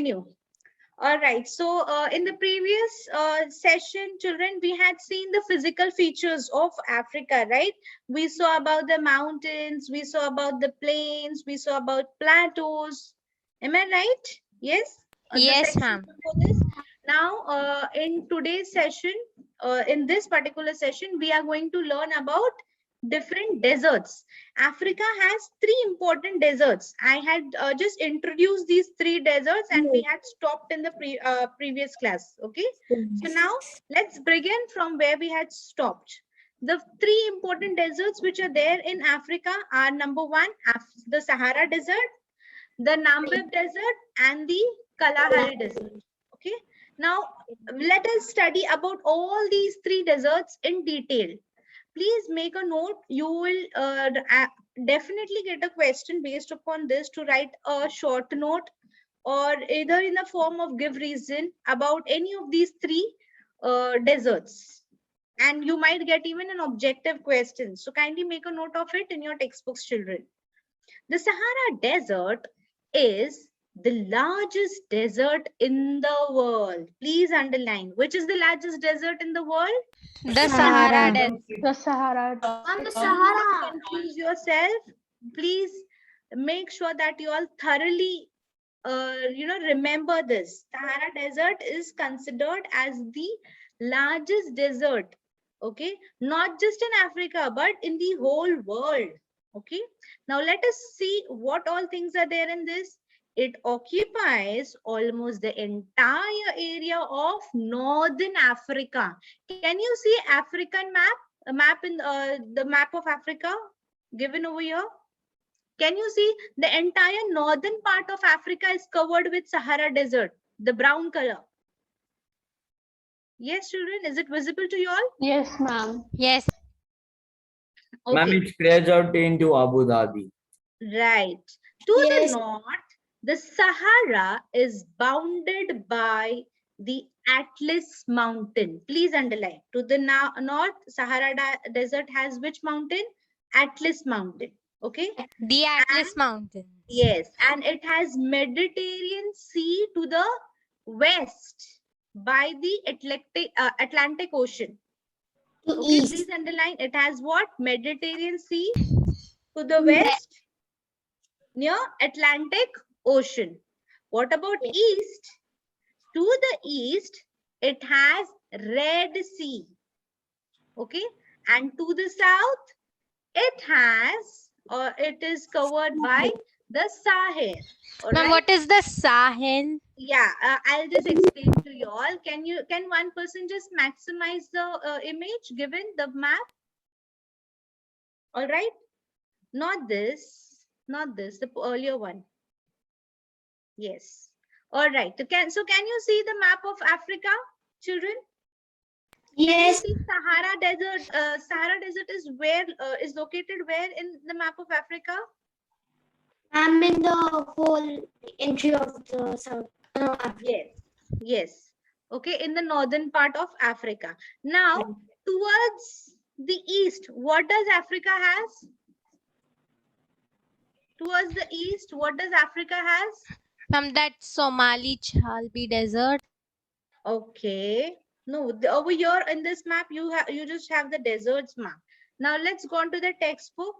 continue. All right. So in the previous session, children, we had seen the physical features of Africa, right? We saw about the mountains, we saw about the plains, we saw about plateaus. Am I right? Yes. The Yes, section ma'am. for this. Now, in today's session, in this particular session, we are going to learn about different deserts. Africa has three important deserts. I had just introduced these three deserts and we had stopped in the previous class. Okay. So now let's begin from where we had stopped. The three important deserts which are there in Africa are number one, the Sahara Desert, the Namib Desert, and the Kalahari Desert. Okay. Now let us study about all these three deserts in detail. Please make a note. You will definitely get a question based upon this to write a short note or either in the form of give reason about any of these three deserts. And you might get even an objective question. So kindly make a note of it in your textbooks, children. The Sahara Desert is the largest desert in the world. Please underline. Which is the largest desert in the world? The Sahara Desert. The Sahara. The Sahara. Confuse yourself. Please make sure that you all thoroughly, remember this. Sahara Desert is considered as the largest desert. Okay, not just in Africa, but in the whole world. Okay, now let us see what all things are there in this. It occupies almost the entire area of northern Africa. Can you see African map? A map in the map of Africa given over here. Can you see the entire northern part of Africa is covered with Sahara Desert, the brown color? Yes, children, is it visible to you all? Yes, ma'am. Yes. Okay. Ma'am, it spreads out into Abu Dhabi. Right. To the north, the Sahara is bounded by the Atlas Mountain. Please underline. To the north, Sahara Desert has which mountain? Atlas Mountain. Okay. The Atlas Mountains. Yes, and it has Mediterranean Sea to the west by the Atlantic Ocean. Okay, please underline. It has what? Mediterranean Sea to the west near Atlantic Ocean. What about east? To the east, it has Red Sea. Okay, and to the south, it has or it is covered by the Sahel. Ma'am, what is the Sahel? Yeah, I'll just explain to you all. Can one person just maximize the image given the map? All right, not this, the earlier one. Yes. All right. So can you see the map of Africa, children? Yes. Can you see Sahara Desert. Sahara Desert is where is located where in the map of Africa? I'm in the whole entry of the south. Yes. Yes. Okay, in the northern part of Africa. Now, towards the east, what does Africa has? Towards the east, what does Africa has? Ma'am, that Somali Chalbi Desert. Okay. No, over here in this map, you just have the deserts map. Now let's go on to the textbook.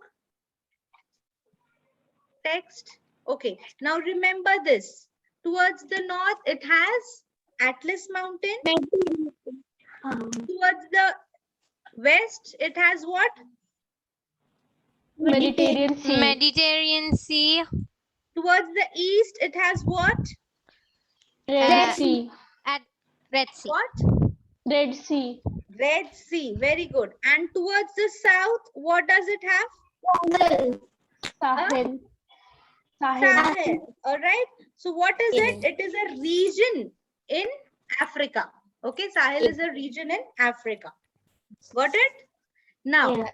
Text. Okay. Now remember this. Towards the north, it has Atlas Mountain. Towards the west, it has what? Mediterranean Sea. Mediterranean Sea. Towards the east, it has what? Red Sea. At Red Sea. What? Red Sea. Red Sea. Very good. And towards the south, what does it have? Sahel. Sahel. All right. So what is it? It is a region in Africa. Okay. Sahel is a region in Africa. Got it? Now,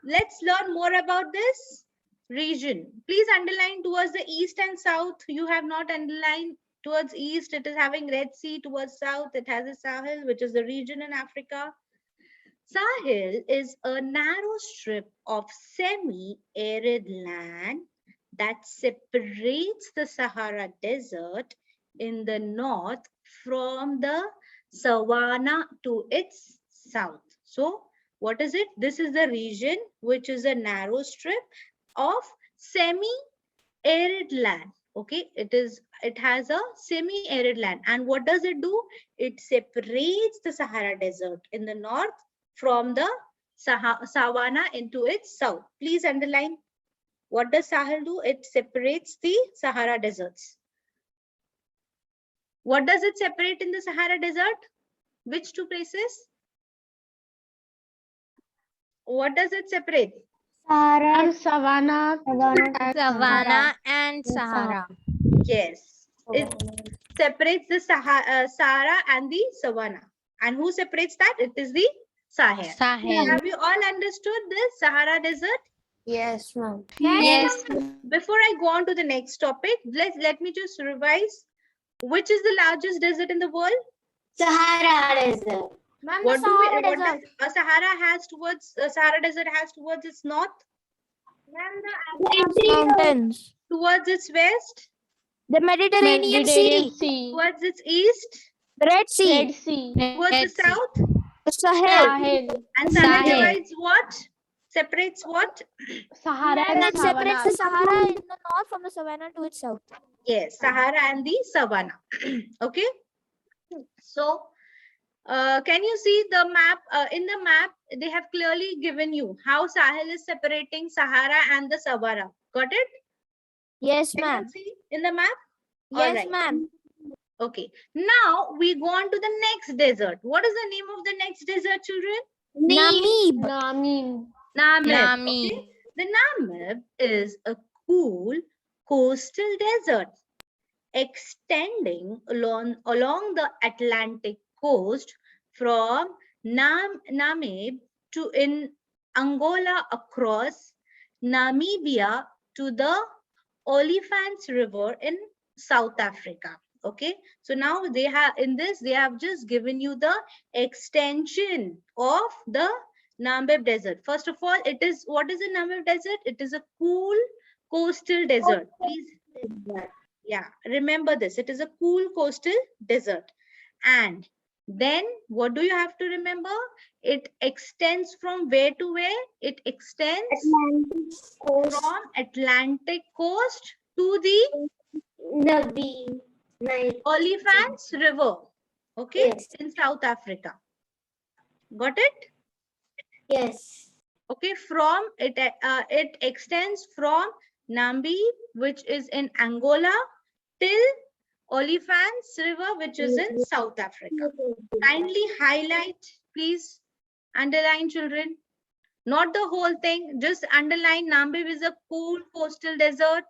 let's learn more about this region. Please underline towards the east and south. You have not underlined. Towards east, it is having Red Sea. Towards south, it has a Sahel, which is the region in Africa. Sahel is a narrow strip of semi-arid land that separates the Sahara Desert in the north from the savanna to its south. So what is it? This is the region which is a narrow strip of semi-arid land. Okay, it has a semi-arid land. And what does it do? It separates the Sahara Desert in the north from the savanna into its south. Please underline. What does Sahel do? It separates the Sahara deserts. What does it separate in the Sahara Desert? Which two places? What does it separate? And Sahara, Savannah. Savannah, Savannah and Sahara. Yes, it separates the Sahara and the Savannah. And who separates that? It is the Sahel. Sahel. Have you all understood this Sahara Desert? Yes, ma'am. Yes. Before I go on to the next topic, let me just revise. Which is the largest desert in the world? Sahara Desert. Ma'am, What does Sahara Desert has towards its north? Mountains. Towards its west? The Mediterranean Sea. Towards its east? Red Sea. Red Sea. Towards the Red Sea. south? Sahel. Sahel. And Sahel Sahel. divides what? Separates what? Sahara And and it separates Savannah. the Sahara in the north from the Savannah to its south. Yes, Sahara and the Savannah. Okay. So, can you see the map? In the map, they have clearly given you how Sahel is separating Sahara and the Savannah. Got it? Yes, Can ma'am. you see in the map? All Yes, right. ma'am. Okay. Now we go on to the next desert. What is the name of the next desert, children? Namib. Namib. Namib. Namib. Okay? The Namib is a cool coastal desert extending along the Atlantic coast from Namib to in Angola across Namibia to the Olifants River in South Africa. Okay, so now they have just given you the extension of the Namib Desert. First of all, what is the Namib Desert? It is a cool coastal desert. Please, yeah, remember this. It is a cool coastal desert. And then what do you have to remember? It extends from where to where? It extends from Atlantic coast to the Olifants River. Okay, Yes. in South Africa. Got it? Yes. Okay, from it extends from Namib, which is in Angola, till Olifants River, which is in South Africa. Kindly highlight, please. Underline, children. Not the whole thing, just underline. Namib is a cool coastal desert.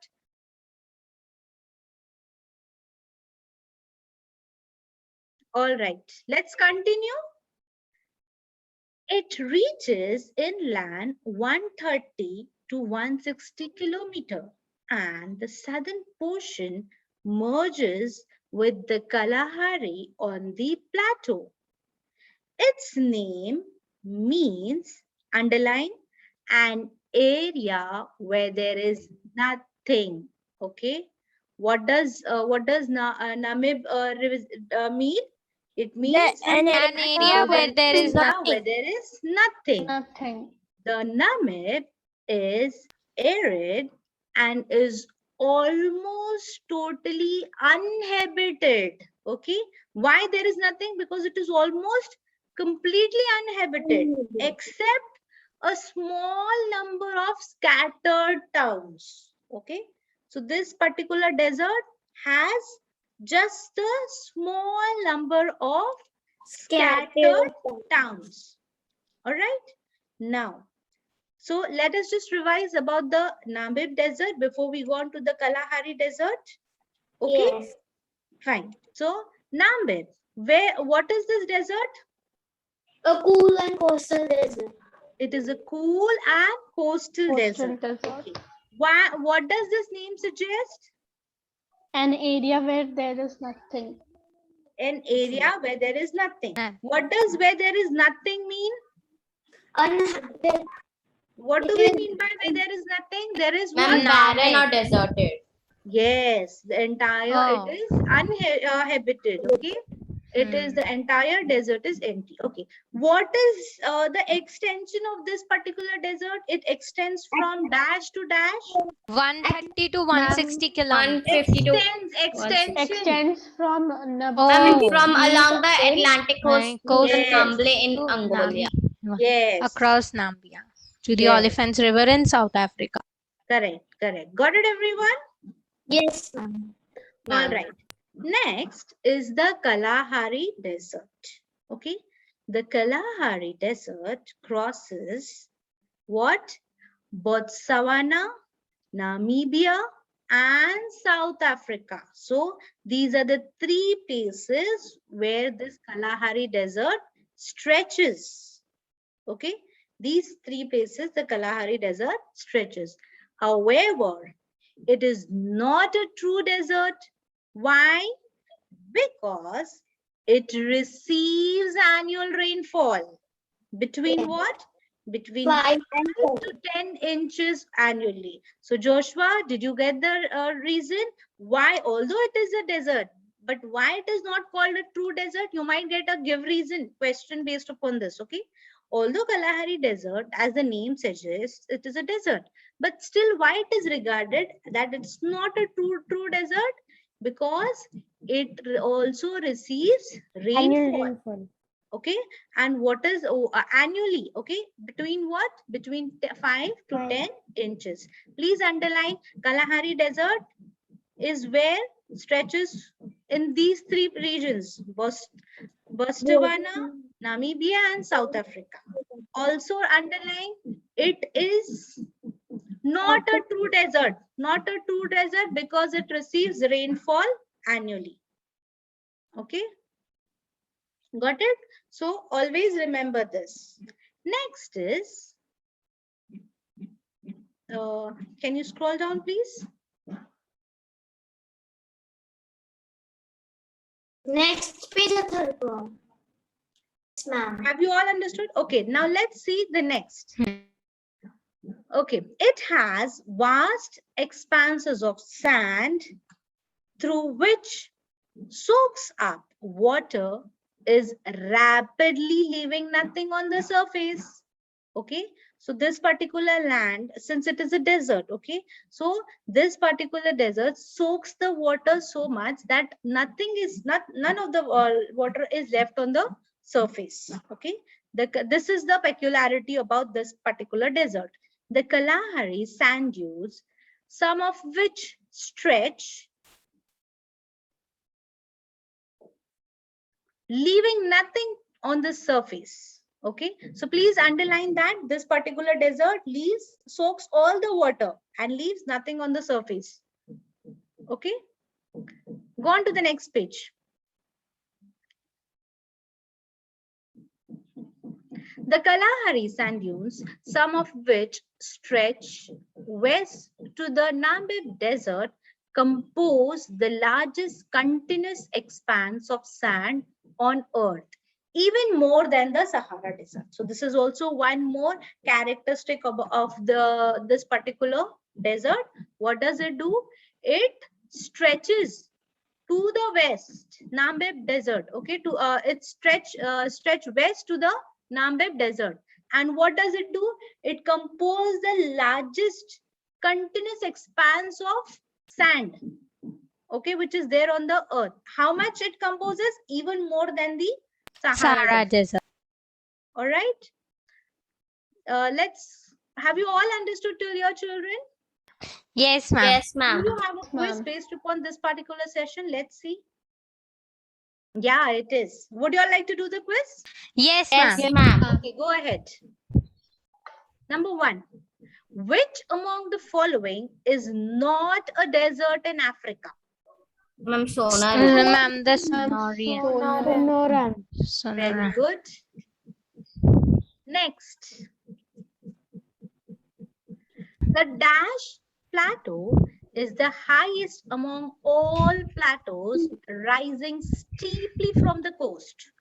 All right, let's continue. It reaches inland 130 to 160 kilometer, and the southern portion merges with the Kalahari on the plateau. Its name means, underline, an area where there is nothing. Okay, what does Namib mean? It means An area where there is nothing. where there is nothing. Nothing. The Namib is arid and is almost totally uninhabited. Okay, why there is nothing? Because it is almost completely uninhabited except a small number of scattered towns. Okay, so this particular desert has just a small number of scattered towns. All right, now, so let us just revise about the Namib Desert before we go on to the Kalahari Desert. Okay, Yes. fine. So Namib, what is this desert? A cool and coastal desert. It is a cool and coastal desert. Okay. What does this name suggest? An area where there is nothing. An area where there is nothing. Nothing. What does where there is nothing mean? What do we mean by where there is nothing? There is what? Barren or deserted. Yes, the entire, Oh. it is uninhabited, okay? It is the entire desert is empty. Okay. What is the extension of this particular desert? It extends from dash to dash. 130 to 160 kilometers. 150 to Extension. Extends from Oh. from along the till Atlantic coast to coast the Yes. Namble in to Angola. Yes. across Nambia to the Yes. Oliphants River in South Africa. Correct. Correct. Got it, everyone? Yes, ma'am. All right. Next is the Kalahari Desert. Okay. The Kalahari Desert crosses what? Botswana, Namibia, and South Africa. So these are the three places where this Kalahari Desert stretches. Okay. These three places, the Kalahari Desert stretches. However, it is not a true desert. Why? Because it receives annual rainfall. Between what? Between 5 to 10 inches annually. So Joshua, did you get the reason why, although it is a desert, but why it is not called a true desert? You might get a give reason question based upon this, okay? Although Kalahari Desert, as the name suggests, it is a desert, but still why it is regarded that it's not a true desert? Because it also receives rainfall. Okay, and what is annually? Okay, between what? Between 5 to 10 inches. Please underline Kalahari Desert is where stretches in these three regions: Botswana, Namibia, and South Africa. Also underline it is not a true desert, not a true desert because it receives rainfall annually. Okay. Got it? So always remember this. Next is, can you scroll down, please? Next page, the third one. Yes, ma'am. Have you all understood? Okay, now let's see the next. Okay, it has vast expanses of sand through which soaks up water, is rapidly leaving nothing on the surface. Okay, so this particular land, since it is a desert, okay, so this particular desert soaks the water so much that none of the water is left on the surface. Okay, this is the peculiarity about this particular desert. The Kalahari sand dunes, some of which stretch, leaving nothing on the surface. Okay, so please underline that this particular desert soaks all the water and leaves nothing on the surface. Okay, go on to the next page. The Kalahari sand dunes, some of which stretch west to the Namib Desert, compose the largest continuous expanse of sand on earth, even more than the Sahara Desert. So this is also one more characteristic of this particular desert. What does it do? It stretches to the west, Namib Desert. Okay, to it stretch west to the Namib Desert. And what does it do? It composes the largest continuous expanse of sand, okay, which is there on the earth. How much it composes? Even more than the Sahara Desert. All right. Have you all understood till your children? Yes, ma'am. Yes, Do ma'am. you have a quiz based upon this particular session? Let's see. Yeah, it is. Would you all like to do the quiz? Yes, ma'am. Yes, ma'am. Okay, go ahead. Number 1. Which among the following is not a desert in Africa? Ma'am, Sonar. Ma'am, the Sonorian. Very Sonora. good. Next. The Dash Plateau is the highest among all plateaus, rising steeply from the coast.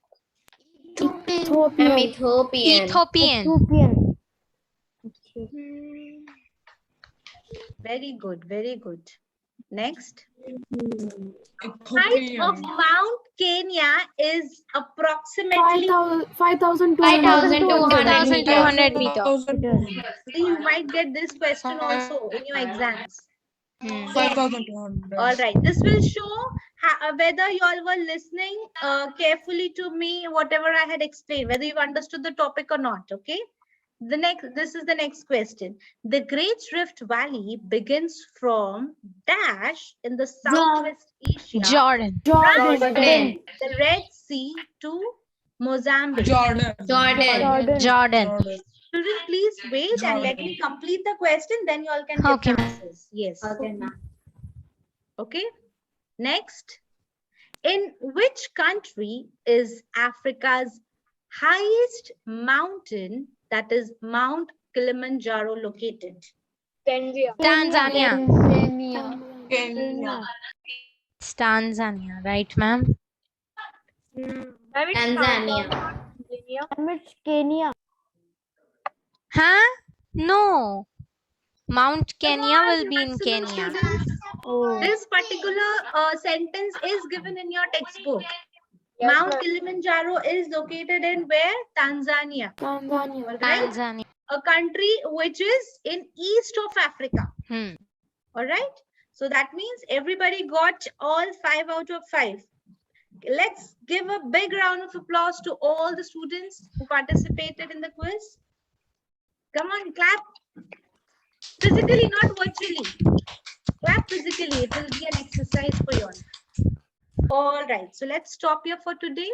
Ma'am, Ethiopian. Ethiopian. Very good, very good. Next. Height of Mount Kenya is approximately 5,200 meters. You might get this question also in your exams. 5,200. All right. This will show whether you all were listening carefully to me, whatever I had explained, whether you understood the topic or not. Okay. This is the next question. The Great Rift Valley begins from dash in the Southwest Asia, Jordan. running the Red Sea to Mozambique. Jordan. Jordan. Children, please wait and let me complete the question. Then you all can give Okay, the ma'am. answers. Yes. Okay. Next. In which country is Africa's highest mountain, that is Mount Kilimanjaro, located? Tanzania. Kenya. It's Tanzania, right, ma'am? Tanzania. Huh? No. Mount Kenya will be in Maximum Kenya. students, this particular sentence is given in your textbook. Mount Kilimanjaro is located in where? Tanzania. All right? Tanzania. A country which is in east of Africa. All right. So that means everybody got all 5 out of 5. Let's give a big round of applause to all the students who participated in the quiz. Come on, clap. Physically, not virtually. Clap physically. It will be an exercise for you all. All right. So let's stop here for today.